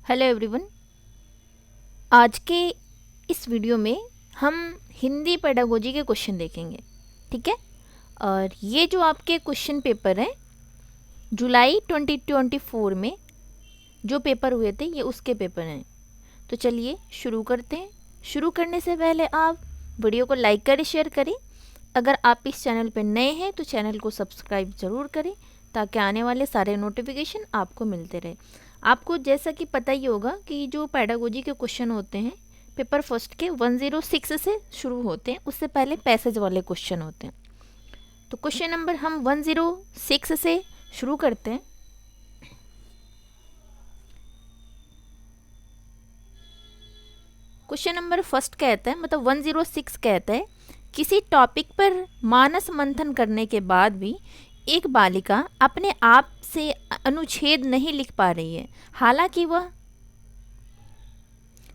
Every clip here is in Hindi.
Hello everyone. आज के इस वीडियो में हम हिंदी पेडागोजी के क्वेश्चन देखेंगे। ठीक है। और ये जो आपके क्वेश्चन पेपर हैं जुलाई 2024 में जो पेपर हुए थे ये उसके पेपर हैं। तो चलिए शुरू करते हैं। शुरू करने से पहले आप वीडियो को लाइक करें, शेयर करें। अगर आप इस चैनल पर नए हैं तो चैनल को सब्सक्राइब ज़रूर करें ताकि आने वाले सारे नोटिफिकेशन आपको मिलते रहे। आपको जैसा कि पता ही होगा कि जो पेडागोजी के क्वेश्चन होते हैं पेपर फर्स्ट के 106 से शुरू होते हैं, उससे पहले पैसेज वाले क्वेश्चन होते हैं। तो क्वेश्चन नंबर हम 106 से शुरू करते हैं। क्वेश्चन नंबर फर्स्ट कहता है, मतलब 106 कहता है, किसी टॉपिक पर मानस मंथन करने के बाद भी एक बालिका अपने आप से अनुच्छेद नहीं लिख पा रही है, हालांकि वह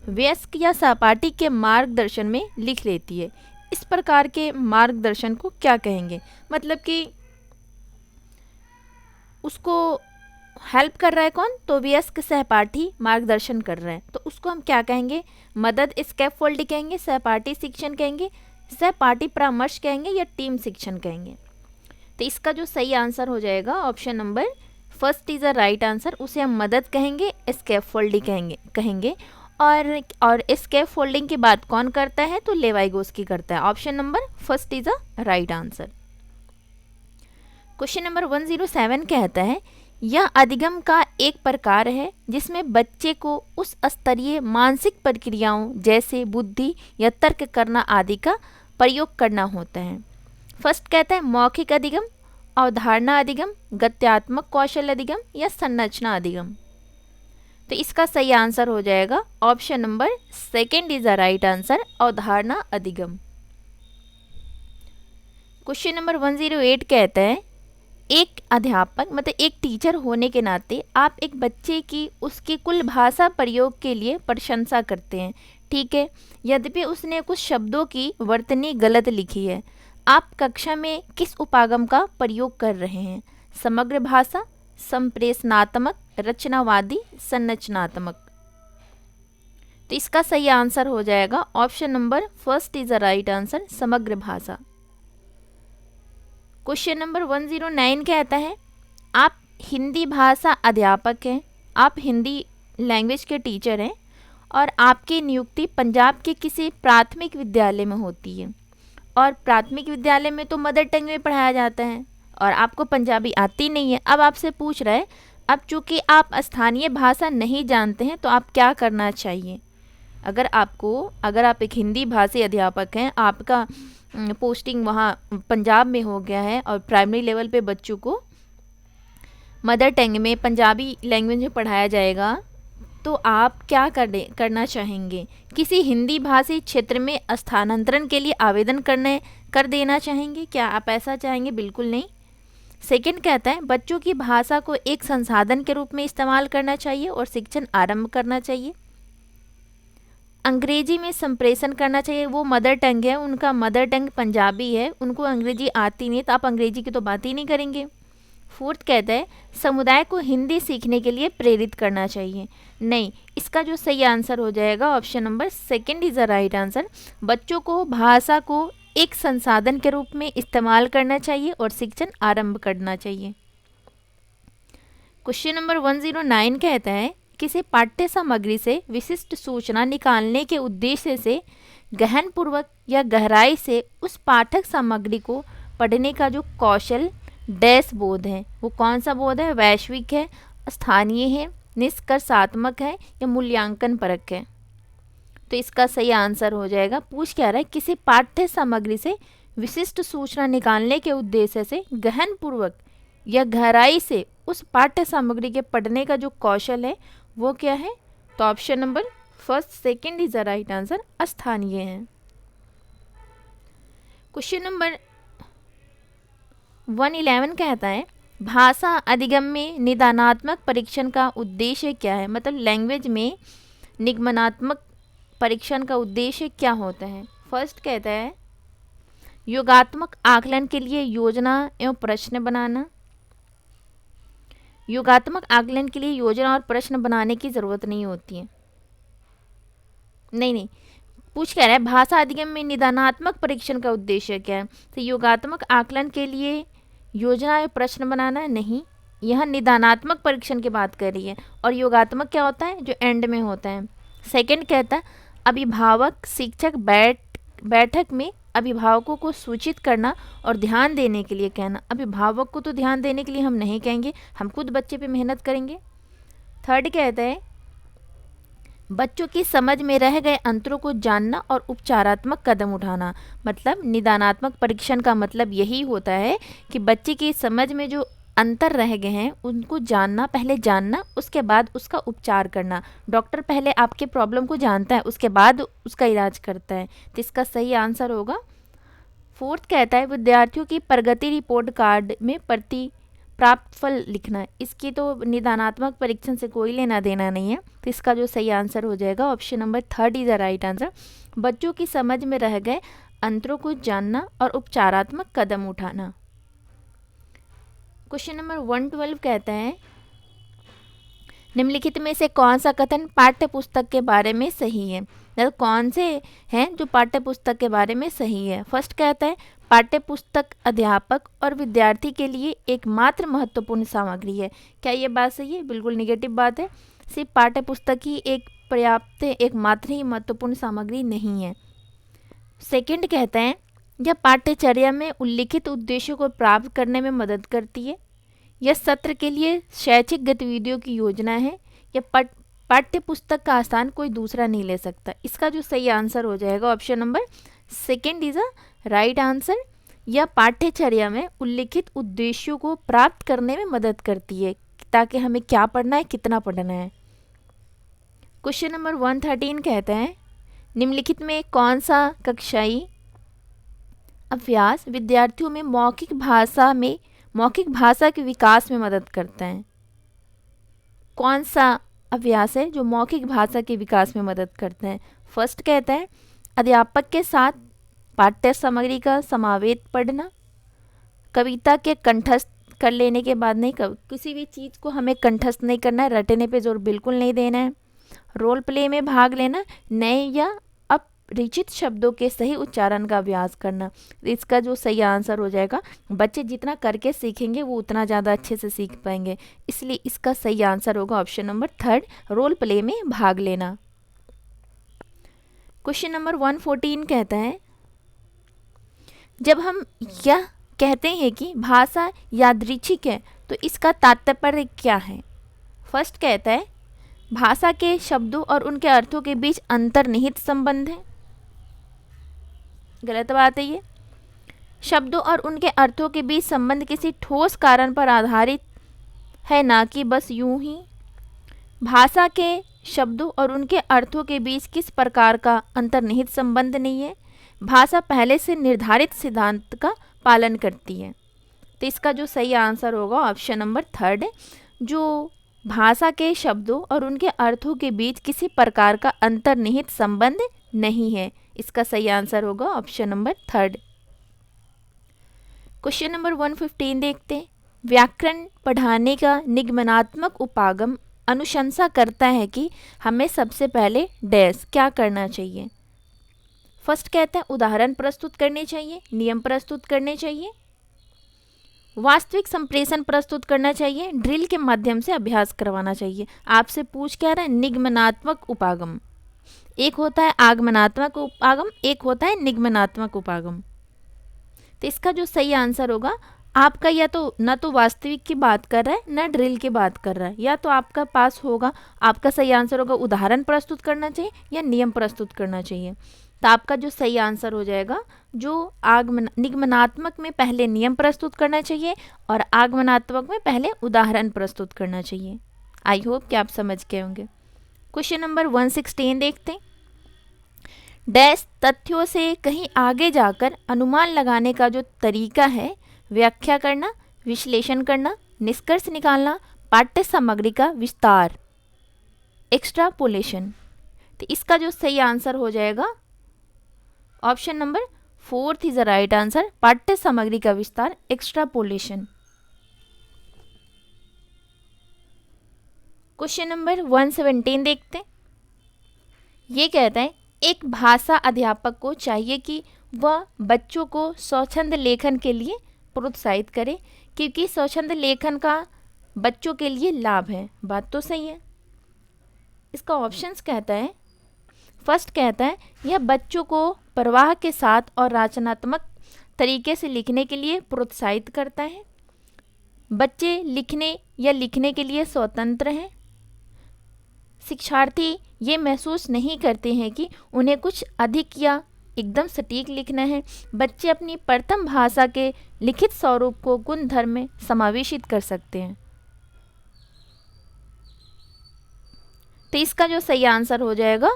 वयस्क या सहपाठी के मार्गदर्शन में लिख लेती है। इस प्रकार के मार्गदर्शन को क्या कहेंगे? मतलब कि उसको हेल्प कर रहा है कौन? तो वयस्क सहपाठी मार्गदर्शन कर रहे हैं, तो उसको हम क्या कहेंगे? मदद स्कैफोल्ड कहेंगे, सहपाठी शिक्षण कहेंगे, सहपाठी परामर्श कहेंगे या टीम शिक्षण कहेंगे? तो इसका जो सही आंसर हो जाएगा option number first is a right answer. उसे हम मदद कहेंगे, स्कैफोल्डिंग कहेंगे। और स्कैफ फोल्डिंग की बात कौन करता है? तो लेवाइगोस्की करता है। Option number first is a right answer. Question number 107 कहता है, यह अधिगम का एक प्रकार है जिसमें बच्चे को उस स्तरीय मानसिक प्रक्रियाओं जैसे बुद्धि या तर्क करना आदि का प्रयोग करना होता है। फर्स्ट कहता है मौखिक अधिगम, अवधारणा अधिगम, गत्यात्मक कौशल अधिगम या संरचना अधिगम। तो इसका सही आंसर हो जाएगा option number second is the right answer, अवधारणा अधिगम। क्वेश्चन नंबर 108 कहता है, एक अध्यापक मतलब एक टीचर होने के नाते आप एक बच्चे की उसकी कुल भाषा प्रयोग के लिए प्रशंसा करते हैं। ठीक है, यद्यपि उसने कुछ शब्दों की वर्तनी गलत लिखी है। आप कक्षा में किस उपागम का प्रयोग कर रहे हैं? समग्र भाषा, संप्रेषणात्मक, रचनावादी, संरचनात्मक। तो इसका सही आंसर हो जाएगा option number first is the right answer, समग्र भाषा। क्वेश्चन नंबर 109 कहता है, आप हिंदी भाषा अध्यापक हैं, आप हिंदी लैंग्वेज के टीचर हैं और आपकी नियुक्ति पंजाब के किसी प्राथमिक विद्यालय में होती है। और प्राथमिक विद्यालय में तो मदर टंग में पढ़ाया जाता है और आपको पंजाबी आती नहीं है। अब आपसे पूछ रहा है, अब चूँकि आप स्थानीय भाषा नहीं जानते हैं तो आप क्या करना चाहिए? अगर आप एक हिंदी भाषी अध्यापक हैं, आपका पोस्टिंग वहाँ पंजाब में हो गया है और प्राइमरी लेवल पे बच्चों को मदर टंग में पंजाबी लैंग्वेज में पढ़ाया जाएगा, तो आप क्या करना चाहेंगे? किसी हिंदी भाषी क्षेत्र में स्थानांतरण के लिए आवेदन कर देना चाहेंगे? क्या आप ऐसा चाहेंगे? बिल्कुल नहीं। सेकंड कहता है, बच्चों की भाषा को एक संसाधन के रूप में इस्तेमाल करना चाहिए और शिक्षण आरंभ करना चाहिए। अंग्रेजी में संप्रेषण करना चाहिए। वो मदर टंग है, उनका मदर टंग पंजाबी है, उनको अंग्रेजी आती नहीं, तो आप अंग्रेजी की तो बात ही नहीं करेंगे। फोर्थ कहता है, समुदाय को हिंदी सीखने के लिए प्रेरित करना चाहिए। नहीं, इसका जो सही आंसर हो जाएगा option number second is the right answer. बच्चों को भाषा को एक संसाधन के रूप में इस्तेमाल करना चाहिए और शिक्षण आरंभ करना चाहिए। क्वेश्चन नंबर 109 कहता है, किसी पाठ्य सामग्री से विशिष्ट सूचना निकालने के उद्देश्य से गहन पूर्वक या गहराई से उस पाठक सामग्री को पढ़ने का जो कौशल डैश बोध है, वो कौन सा बोध है? वैश्विक है, स्थानीय है, निष्कर्षात्मक है या मूल्यांकन परक है? तो इसका सही आंसर हो जाएगा, पूछ क्या रहा है, किसी पाठ्य सामग्री से विशिष्ट सूचना निकालने के उद्देश्य से गहन पूर्वक या गहराई से उस पाठ्य सामग्री के पढ़ने का जो कौशल है वो क्या है? तो option number first second is the right answer, स्थानीय है। क्वेश्चन नंबर 111 कहता है, भाषा अधिगम में निदानात्मक परीक्षण का उद्देश्य क्या है? मतलब लैंग्वेज में निगमनात्मक परीक्षण का उद्देश्य क्या होता है? फर्स्ट कहता है योगात्मक आकलन के लिए योजना एवं प्रश्न बनाना, योगात्मक आकलन के लिए योजना और प्रश्न बनाने की ज़रूरत नहीं होती है। नहीं, पूछ कह रहा है भाषा अधिगम में निदानात्मक परीक्षण का उद्देश्य क्या है। तो योगात्मक आकलन के लिए योजना या प्रश्न बनाना है, नहीं, यह निदानात्मक परीक्षण की बात कर रही है। और योगात्मक क्या होता है, जो एंड में होता है। सेकंड कहता है अभिभावक शिक्षक बैठक में अभिभावकों को सूचित करना और ध्यान देने के लिए कहना। अभिभावक को तो ध्यान देने के लिए हम नहीं कहेंगे, हम खुद बच्चे पे मेहनत करेंगे। थर्ड कहता है बच्चों की समझ में रह गए अंतरों को जानना और उपचारात्मक कदम उठाना। मतलब निदानात्मक परीक्षण का मतलब यही होता है कि बच्चे की समझ में जो अंतर रह गए हैं उनको जानना, पहले जानना, उसके बाद उसका उपचार करना। डॉक्टर पहले आपके प्रॉब्लम को जानता है, उसके बाद उसका इलाज करता है। तो इसका सही आंसर होगा फोर्थ कहता है विद्यार्थियों की प्रगति रिपोर्ट कार्ड में प्रति प्राप्त फल लिखना है। इसकी तो निदानात्मक परीक्षण से कोई लेना देना नहीं है। तो इसका जो सही आंसर हो जाएगा option number third is the right answer. बच्चों की समझ में रह गए अंतरों को जानना और उपचारात्मक कदम उठाना। क्वेश्चन नंबर 112 कहता है निम्नलिखित में से कौन सा कथन पाठ्य पुस्तक के बारे में सही है। मतलब कौन से हैं जो पाठ्य पुस्तक के बारे में सही है। फर्स्ट कहता है पाठ्य पुस्तक अध्यापक और विद्यार्थी के लिए एकमात्र महत्वपूर्ण सामग्री है। क्या ये बात सही है? बिल्कुल निगेटिव बात है। सिर्फ पाठ्य पुस्तक ही एक पर्याप्त, एकमात्र ही महत्वपूर्ण सामग्री नहीं है। सेकंड कहता है यह पाठ्यचर्या में उल्लिखित उद्देश्यों को प्राप्त करने में मदद करती है। यह सत्र के लिए शैक्षिक गतिविधियों की योजना है। यह पाठ्य पुस्तक का स्थान कोई दूसरा नहीं ले सकता। इसका जो सही आंसर हो जाएगा option number second is a right answer. यह पाठ्यचर्या में उल्लिखित उद्देश्यों को प्राप्त करने में मदद करती है, ताकि हमें क्या पढ़ना है, कितना पढ़ना है। क्वेश्चन नंबर 113 कहता है निम्नलिखित में कौन सा कक्षाई अभ्यास विद्यार्थियों में मौखिक भाषा के विकास में मदद करता है। कौन सा अभ्यास है जो मौखिक भाषा के विकास में मदद करता है। फर्स्ट कहता है अध्यापक के साथ पाठ्य सामग्री का समावेश पढ़ना। कविता के कंठस्थ कर लेने के बाद नहीं, किसी भी चीज़ को हमें कंठस्थ नहीं करना है, रटने पे जोर बिल्कुल नहीं देना है। रोल प्ले में भाग लेना, नए या अपरिचित शब्दों के सही उच्चारण का अभ्यास करना। इसका जो सही आंसर हो जाएगा बच्चे जितना करके सीखेंगे वो उतना ज़्यादा अच्छे से सीख पाएंगे, इसलिए इसका सही आंसर होगा option number third, role play में भाग लेना। क्वेश्चन नंबर 114 कहता है जब हम यह कहते हैं कि भाषा यादृच्छिक है तो इसका तात्पर्य क्या है। फर्स्ट कहता है भाषा के शब्दों और उनके अर्थों के बीच अंतर्निहित संबंध है। गलत बात है ये। शब्दों और उनके अर्थों के बीच संबंध किसी ठोस कारण पर आधारित है, ना कि बस यूं ही। भाषा के शब्दों और उनके अर्थों के बीच किस प्रकार का अंतर्निहित संबंध नहीं है। भाषा पहले से निर्धारित सिद्धांत का पालन करती है। तो इसका जो सही आंसर होगा ऑप्शन नंबर थर्ड है, जो भाषा के शब्दों और उनके अर्थों के बीच किसी प्रकार का अंतर्निहित संबंध नहीं है। इसका सही आंसर होगा option number third. Question number 115 देखते हैं व्याकरण पढ़ाने का निगमनात्मक उपागम अनुशंसा करता है कि हमें सबसे पहले डैश क्या करना चाहिए। फर्स्ट कहता है उदाहरण प्रस्तुत करने चाहिए, नियम प्रस्तुत करने चाहिए, वास्तविक संप्रेषण प्रस्तुत करना चाहिए, ड्रिल के माध्यम से अभ्यास करवाना चाहिए। आपसे पूछ क्या रहा है, निगमनात्मक उपागम। एक होता है आगमनात्मक उपागम, एक होता है निगमनात्मक उपागम। तो इसका जो सही आंसर होगा आपका या तो ना तो वास्तविक की बात कर रहा है ना ड्रिल की बात कर रहा है, या तो आपका पास होगा, आपका सही आंसर होगा उदाहरण प्रस्तुत करना चाहिए या नियम प्रस्तुत करना चाहिए। तो आपका जो सही आंसर हो जाएगा जो निगमनात्मक में पहले नियम प्रस्तुत करना चाहिए और आगमनात्मक में पहले उदाहरण प्रस्तुत करना चाहिए। आई होप कि आप समझ गए होंगे। क्वेश्चन नंबर 116 देखते हैं डैश तथ्यों से कहीं आगे जाकर अनुमान लगाने का जो तरीका है, व्याख्या करना, विश्लेषण करना, निष्कर्ष निकालना, पाठ्य सामग्री का विस्तार, एक्स्ट्रापोलेशन। तो इसका जो सही आंसर हो जाएगा option number fourth is the right answer, पाठ्य सामग्री का विस्तार, एक्स्ट्रापोलेशन। क्वेश्चन नंबर 117 देखते हैं। ये कहता है एक भाषा अध्यापक को चाहिए कि वह बच्चों को स्वच्छंद लेखन के लिए प्रोत्साहित करे, क्योंकि स्वच्छंद लेखन का बच्चों के लिए लाभ है। बात तो सही है। इसका ऑप्शंस कहता है, फर्स्ट कहता है यह बच्चों को प्रवाह के साथ और रचनात्मक तरीके से लिखने के लिए प्रोत्साहित करता है। बच्चे लिखने या लिखने के लिए स्वतंत्र हैं। शिक्षार्थी ये महसूस नहीं करते हैं कि उन्हें कुछ अधिक या एकदम सटीक लिखना है। बच्चे अपनी प्रथम भाषा के लिखित स्वरूप को गुण धर्म में समावेशित कर सकते हैं। तो इसका जो सही आंसर हो जाएगा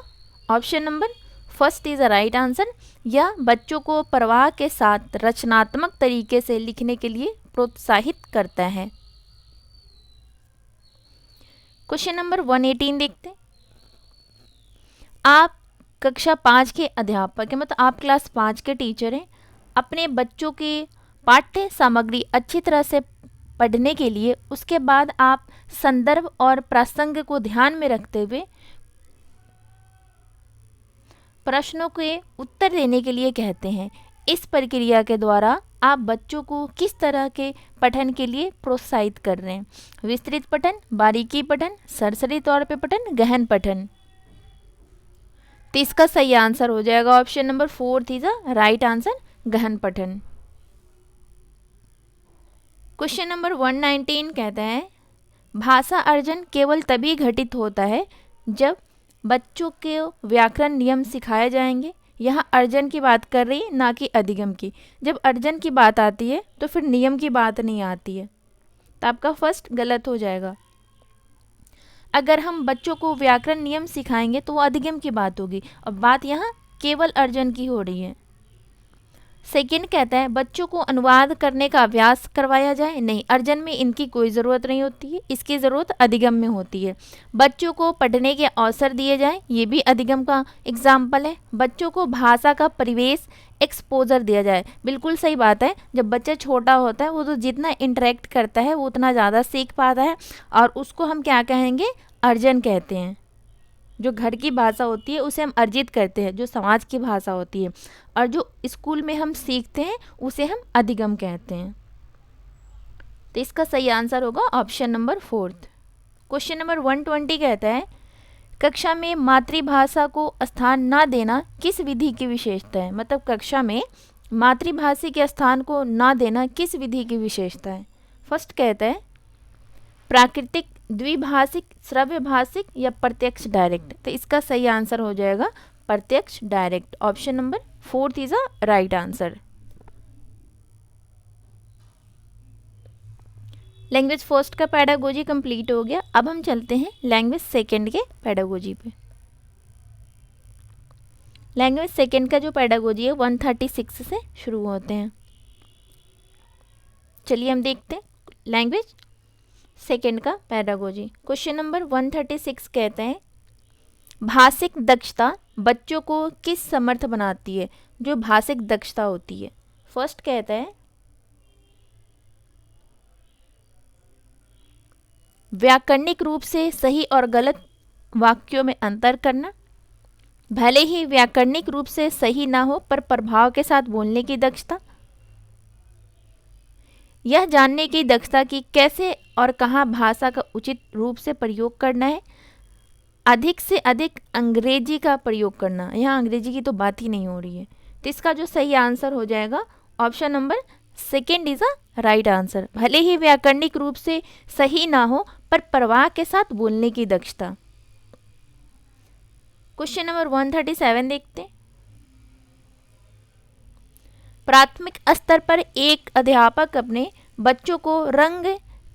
option number first is a right answer. यह बच्चों को प्रवाह के साथ रचनात्मक तरीके से लिखने के लिए प्रोत्साहित करता है। क्वेश्चन नंबर 118 देखते हैं। आप कक्षा 5 के अध्यापक हैं, मतलब आप क्लास 5 के टीचर हैं। अपने बच्चों की पाठ्य सामग्री अच्छी तरह से पढ़ने के लिए उसके बाद आप संदर्भ और प्रसंग को ध्यान में रखते हुए प्रश्नों के उत्तर देने के लिए कहते हैं। इस प्रक्रिया के द्वारा आप बच्चों को किस तरह के पठन के लिए प्रोत्साहित कर रहे हैं? विस्तृत पठन, बारीकी पठन, सरसरी तौर पे पठन, गहन पठन। तो इसका सही आंसर हो जाएगा option number 4 is the right answer, गहन पठन। क्वेश्चन नंबर 119 कहता है भाषा अर्जन केवल तभी घटित होता है जब बच्चों के व्याकरण नियम सिखाए जाएंगे। यहाँ अर्जन की बात कर रही है, ना कि अधिगम की। जब अर्जन की बात आती है तो फिर नियम की बात नहीं आती है, तो आपका फर्स्ट गलत हो जाएगा। अगर हम बच्चों को व्याकरण नियम सिखाएंगे तो वो अधिगम की बात होगी, और बात यहाँ केवल अर्जन की हो रही है। सेकंड कहता है बच्चों को अनुवाद करने का अभ्यास करवाया जाए। नहीं, अर्जन में इनकी कोई ज़रूरत नहीं होती है, इसकी ज़रूरत अधिगम में होती है। बच्चों को पढ़ने के अवसर दिए जाएं, ये भी अधिगम का एग्जाम्पल है। बच्चों को भाषा का परिवेश एक्सपोजर दिया जाए, बिल्कुल सही बात है। जब बच्चा छोटा होता है वो तो जितना इंटरेक्ट करता है वो उतना ज़्यादा सीख पाता है, और उसको हम क्या कहेंगे? अर्जन कहते हैं। जो घर की भाषा होती है उसे हम अर्जित करते हैं, जो समाज की भाषा होती है, और जो स्कूल में हम सीखते हैं उसे हम अधिगम कहते हैं। तो इसका सही आंसर होगा ऑप्शन नंबर 4। क्वेश्चन नंबर 120 कहता है कक्षा में मातृभाषा को स्थान ना देना किस विधि की विशेषता है? मतलब कक्षा में मातृभाषा के स्थान को ना देना किस विधि की विशेषता है? फर्स्ट कहता है प्राकृतिक, द्विभाषिक, श्रव्य भाषिक या प्रत्यक्ष डायरेक्ट। तो इसका सही आंसर हो जाएगा प्रत्यक्ष direct. Option number 4 is a right answer. Language first का पैडागोजी कंप्लीट हो गया। अब हम चलते हैं लैंग्वेज सेकंड के पैडागोजी पे। लैंग्वेज सेकंड का जो पैडागोजी है 136 से शुरू होते हैं। चलिए हम देखते हैं लैंग्वेज सेकंड का पैडागोजी। क्वेश्चन नंबर 136 कहते हैं भाषिक दक्षता बच्चों को किस समर्थ बनाती है? जो भाषिक दक्षता होती है। फर्स्ट कहता है व्याकरणिक रूप से सही और गलत वाक्यों में अंतर करना, भले ही व्याकरणिक रूप से सही ना हो पर प्रभाव के साथ बोलने की दक्षता, यह जानने की दक्षता कि कैसे और कहाँ भाषा का उचित रूप से प्रयोग करना है, अधिक से अधिक अंग्रेजी का प्रयोग करना। यहाँ अंग्रेजी की तो बात ही नहीं हो रही है। तो इसका जो सही आंसर हो जाएगा option number second is a right answer. भले ही व्याकरणिक रूप से सही ना हो पर प्रवाह के साथ बोलने की दक्षता। क्वेश्चन नंबर 137 देखते हैं। प्राथमिक स्तर पर एक अध्यापक अपने बच्चों को रंग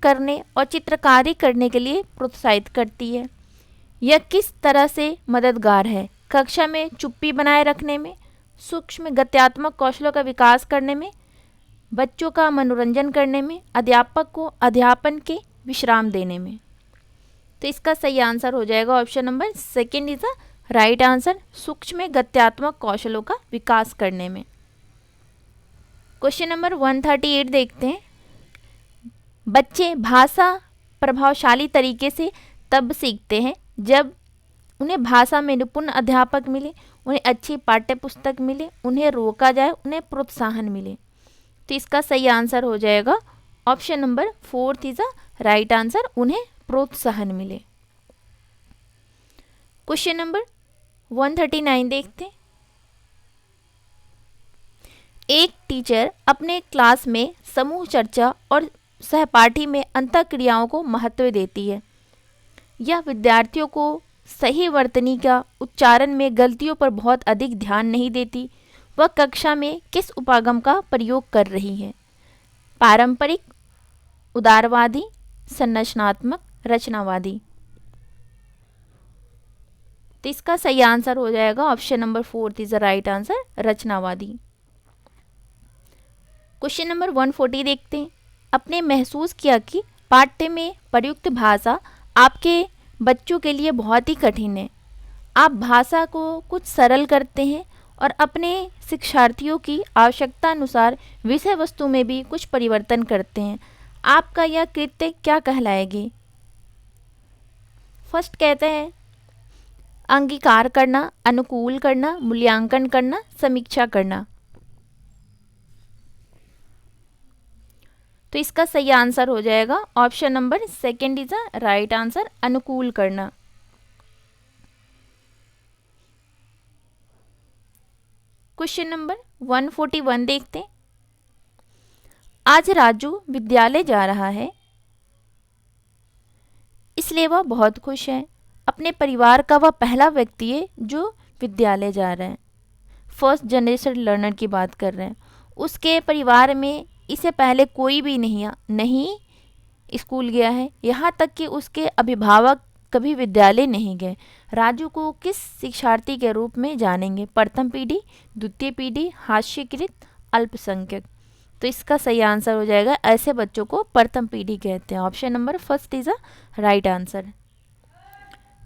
करने और चित्रकारी करने के लिए प्रोत्साहित करती है। यह किस तरह से मददगार है? कक्षा में चुप्पी बनाए रखने में, सूक्ष्म गत्यात्मक कौशलों का विकास करने में, बच्चों का मनोरंजन करने में, अध्यापक को अध्यापन के विश्राम देने में। तो इसका सही आंसर हो जाएगा option number second is a right answer, सूक्ष्म गत्यात्मक कौशलों का विकास करने में। क्वेश्चन नंबर 138 देखते हैं। बच्चे भाषा प्रभावशाली तरीके से तब सीखते हैं जब उन्हें भाषा में निपुण अध्यापक मिले, उन्हें अच्छी पाठ्य पुस्तक मिले, उन्हें रोका जाए, उन्हें प्रोत्साहन मिले। तो इसका सही आंसर हो जाएगा option number 4 is a right answer, उन्हें प्रोत्साहन मिले। क्वेश्चन नंबर 139 देखते हैं। एक टीचर अपने क्लास में समूह चर्चा और सहपाठी में अंतःक्रियाओं को महत्व देती है। यह विद्यार्थियों को सही वर्तनी का उच्चारण में गलतियों पर बहुत अधिक ध्यान नहीं देती। वह कक्षा में किस उपागम का प्रयोग कर रही है? पारंपरिक, उदारवादी, संरचनात्मक, रचनावादी। तो इसका सही आंसर हो जाएगा option number 4 is the right answer, रचनावादी। क्वेश्चन नंबर 140 देखते हैं। आपने महसूस किया कि पाठ्य में प्रयुक्त भाषा आपके बच्चों के लिए बहुत ही कठिन है। आप भाषा को कुछ सरल करते हैं और अपने शिक्षार्थियों की आवश्यकता अनुसार विषय वस्तु में भी कुछ परिवर्तन करते हैं। आपका यह कृत्य क्या कहलाएगी? फर्स्ट कहते हैं अंगीकार करना, अनुकूल करना, मूल्यांकन करना, समीक्षा करना। तो इसका सही आंसर हो जाएगा option number 2 is a right answer, अनुकूल करना। क्वेश्चन नंबर 141 देखते हैं। आज राजू विद्यालय जा रहा है, इसलिए वह बहुत खुश है। अपने परिवार का वह पहला व्यक्ति है जो विद्यालय जा रहा है। फर्स्ट जनरेशन लर्नर की बात कर रहे हैं। उसके परिवार में इससे पहले कोई भी नहीं स्कूल गया है, यहाँ तक कि उसके अभिभावक कभी विद्यालय नहीं गए। राजू को किस शिक्षार्थी के रूप में जानेंगे? प्रथम पीढ़ी, द्वितीय पीढ़ी, हास्यकृत, अल्पसंख्यक। तो इसका सही आंसर हो जाएगा ऐसे बच्चों को प्रथम पीढ़ी कहते हैं। Option number 1 is a right answer.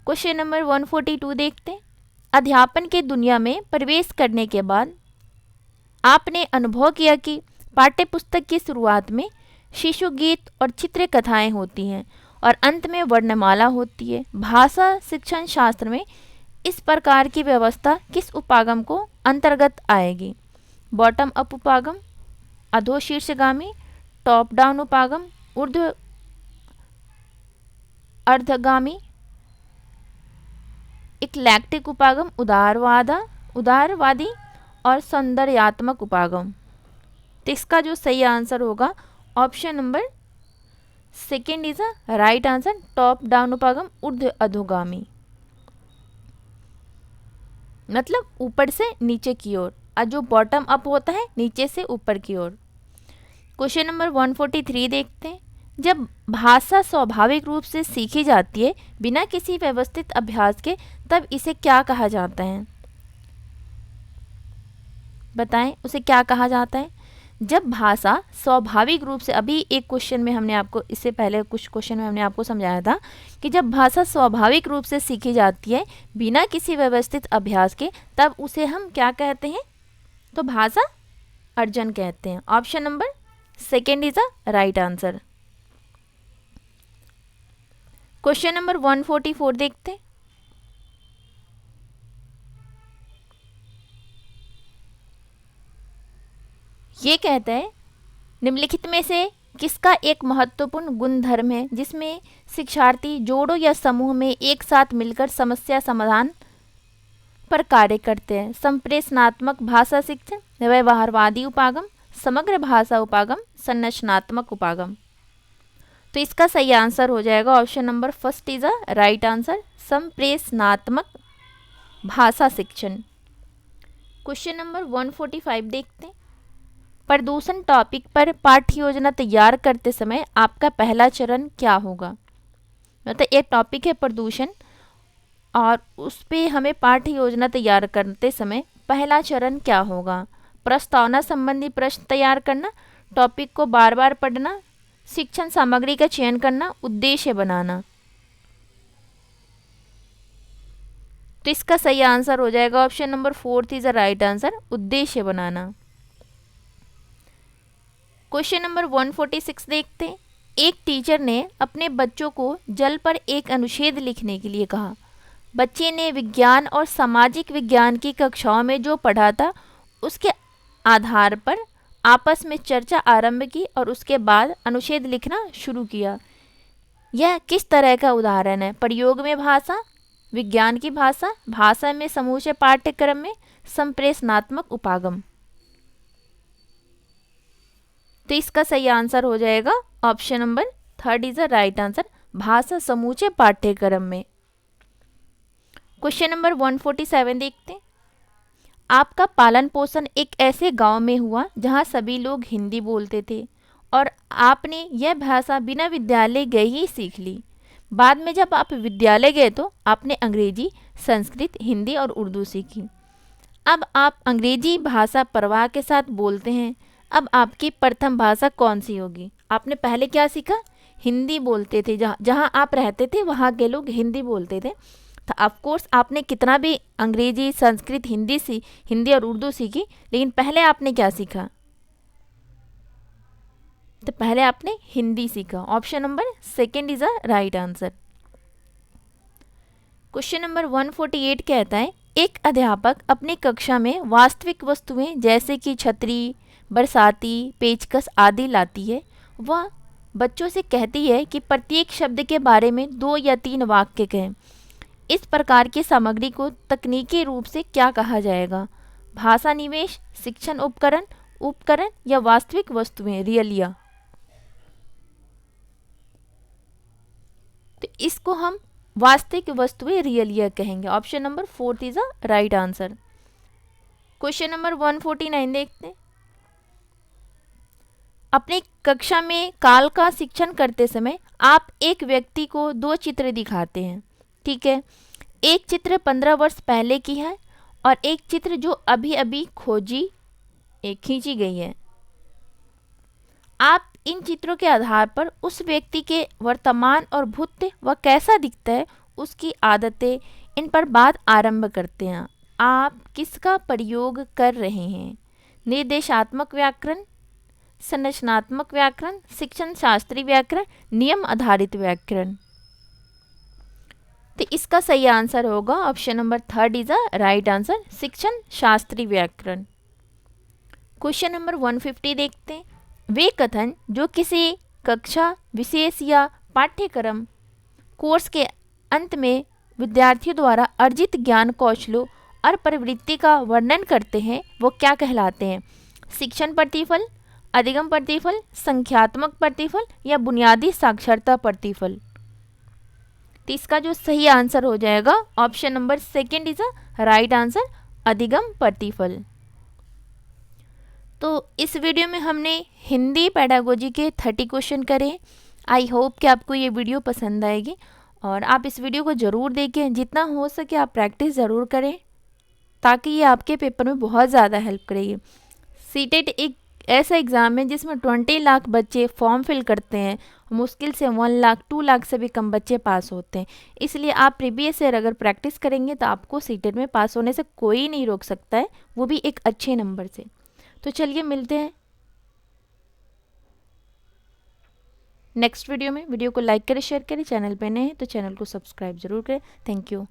Question number 142 देखते हैं। अध्यापन के दुनिया में प्रवेश करने के बाद आपने अनुभव किया कि पाठ्य पुस्तक की शुरुआत में शिशु गीत और चित्र कथाएं होती हैं और अंत में वर्णमाला होती है। भाषा शिक्षण शास्त्र में इस प्रकार की व्यवस्था किस उपागम को अंतर्गत आएगी? बॉटम अप उपागम, अधोशीर्षगामी, टॉप डाउन उपागम, ऊर्ध्व अर्धगामी, इक्लेक्टिक उपागम, उदारवादी और सौंदर्यात्मक उपागम। तो इसका जो सही आंसर होगा option number 2 is a right answer, top down उपागम, ऊर्ध्व अधोगामी। मतलब ऊपर से नीचे की ओर, और जो बॉटम अप होता है नीचे से ऊपर की ओर। क्वेश्चन नंबर 143 देखते हैं। जब भाषा स्वाभाविक रूप से सीखी जाती है बिना किसी व्यवस्थित अभ्यास के, तब इसे क्या कहा जाता है? बताएं, उसे क्या कहा जाता है? जब भाषा स्वाभाविक रूप से, अभी एक क्वेश्चन में हमने आपको, इससे पहले कुछ क्वेश्चन में हमने आपको समझाया था कि जब भाषा स्वाभाविक रूप से सीखी जाती है बिना किसी व्यवस्थित अभ्यास के, तब उसे हम क्या कहते हैं? तो भाषा अर्जन कहते हैं। Option number 2 is a right answer. Question number 144 देखते हैं। ये कहता है निम्नलिखित में से किसका एक महत्वपूर्ण गुणधर्म है जिसमें शिक्षार्थी जोड़ों या समूह में एक साथ मिलकर समस्या समाधान पर कार्य करते हैं? संप्रेषणात्मक भाषा शिक्षण, व्यवहारवादी उपागम, समग्र भाषा उपागम, संरचनात्मक उपागम। तो इसका सही आंसर हो जाएगा option number 1 is a right answer, संप्रेषणात्मक भाषा शिक्षण। क्वेश्चन नंबर 145 देखते हैं। प्रदूषण टॉपिक पर पाठ्य योजना तैयार करते समय आपका पहला चरण क्या होगा? मतलब एक टॉपिक है प्रदूषण और उस पे हमें पाठ्य योजना तैयार करते समय पहला चरण क्या होगा? प्रस्तावना संबंधी प्रश्न तैयार करना, टॉपिक को बार बार पढ़ना, शिक्षण सामग्री का चयन करना, उद्देश्य बनाना। तो इसका सही आंसर हो जाएगा option number 4 is the right answer, उद्देश्य बनाना। क्वेश्चन नंबर 146 देखते हैं। एक टीचर ने अपने बच्चों को जल पर एक अनुच्छेद लिखने के लिए कहा। बच्चे ने विज्ञान और सामाजिक विज्ञान की कक्षाओं में जो पढ़ा था उसके आधार पर आपस में चर्चा आरंभ की और उसके बाद अनुच्छेद लिखना शुरू किया। यह किस तरह का उदाहरण है? प्रयोग में भाषा, विज्ञान की भाषा, भाषा में समूचे पाठ्यक्रम में, संप्रेषणात्मक उपागम। तो इसका सही आंसर हो जाएगा option number 3 is the right answer, भाषा समूचे पाठ्यक्रम में। क्वेश्चन नंबर 147 देखते हैं। आपका पालन पोषण एक ऐसे गांव में हुआ जहां सभी लोग हिंदी बोलते थे और आपने यह भाषा बिना विद्यालय गए ही सीख ली। बाद में जब आप विद्यालय गए तो आपने अंग्रेजी, संस्कृत, हिंदी और उर्दू सीखी। अब आप अंग्रेजी भाषा परवाह के साथ बोलते हैं। अब आपकी प्रथम भाषा कौन सी होगी? आपने पहले क्या सीखा? हिंदी बोलते थे, जहाँ आप रहते थे वहाँ के लोग हिंदी बोलते थे। तो ऑफकोर्स आपने कितना भी अंग्रेजी, संस्कृत, हिंदी और उर्दू सीखी, लेकिन पहले आपने क्या सीखा? तो पहले आपने हिंदी सीखा। Option number 2 is a right answer. Question number 148 कहता है, एक अध्यापक अपनी कक्षा में वास्तविक वस्तुएं जैसे कि छतरी, बरसाती, पेचकस आदि लाती है। वह बच्चों से कहती है कि प्रत्येक शब्द के बारे में 2 या 3 वाक्य कहें। इस प्रकार की सामग्री को तकनीकी रूप से क्या कहा जाएगा? भाषा निवेश, शिक्षण उपकरण या वास्तविक वस्तुएं, रियलिया। तो इसको हम वास्तविक वस्तुएं, रियलिया कहेंगे। Option number 4 is a right answer. Question number 149 देखते हैं। अपनी कक्षा में काल का शिक्षण करते समय आप एक व्यक्ति को 2 चित्र दिखाते हैं, ठीक है। एक चित्र 15 वर्ष पहले की है और एक चित्र जो अभी अभी खींची गई है। आप इन चित्रों के आधार पर उस व्यक्ति के वर्तमान और भूत वह कैसा दिखता है, उसकी आदतें, इन पर बात आरंभ करते हैं। आप किसका प्रयोग कर रहे हैं? निर्देशात्मक व्याकरण, संरचनात्मक व्याकरण, शिक्षण शास्त्री व्याकरण, नियम आधारित व्याकरण। तो इसका सही आंसर होगा option number 3 is a right answer, शिक्षण शास्त्री व्याकरण। क्वेश्चन नंबर 150 देखते हैं। वे कथन जो किसी कक्षा, विशेष या पाठ्यक्रम कोर्स के अंत में विद्यार्थियों द्वारा अर्जित ज्ञान, कौशलों और प्रवृत्ति का वर्णन करते हैं, वो क्या कहलाते हैं? शिक्षण प्रतिफल, अधिगम प्रतिफल, संख्यात्मक प्रतिफल या बुनियादी साक्षरता प्रतिफल। तो इसका जो सही आंसर हो जाएगा option number 2 is a right answer, अधिगम प्रतिफल। तो इस वीडियो में हमने हिंदी पेडागोजी के 30 क्वेश्चन करे। आई होप कि आपको ये वीडियो पसंद आएगी और आप इस वीडियो को ज़रूर देखें। जितना हो सके आप प्रैक्टिस ज़रूर करें ताकि ये आपके पेपर में बहुत ज़्यादा हेल्प करेगी। सीटेट एक ऐसा एग्ज़ाम है जिसमें 20 लाख बच्चे फॉर्म फिल करते हैं, मुश्किल से 1 लाख 2 लाख से भी कम बच्चे पास होते हैं। इसलिए आप प्रीवियस ईयर अगर प्रैक्टिस करेंगे तो आपको सीटेट में पास होने से कोई नहीं रोक सकता है, वो भी एक अच्छे नंबर से। तो चलिए मिलते हैं नेक्स्ट वीडियो में। वीडियो को लाइक करें, शेयर करें, चैनल पे नए हैं तो चैनल को सब्सक्राइब जरूर करें। Thank you.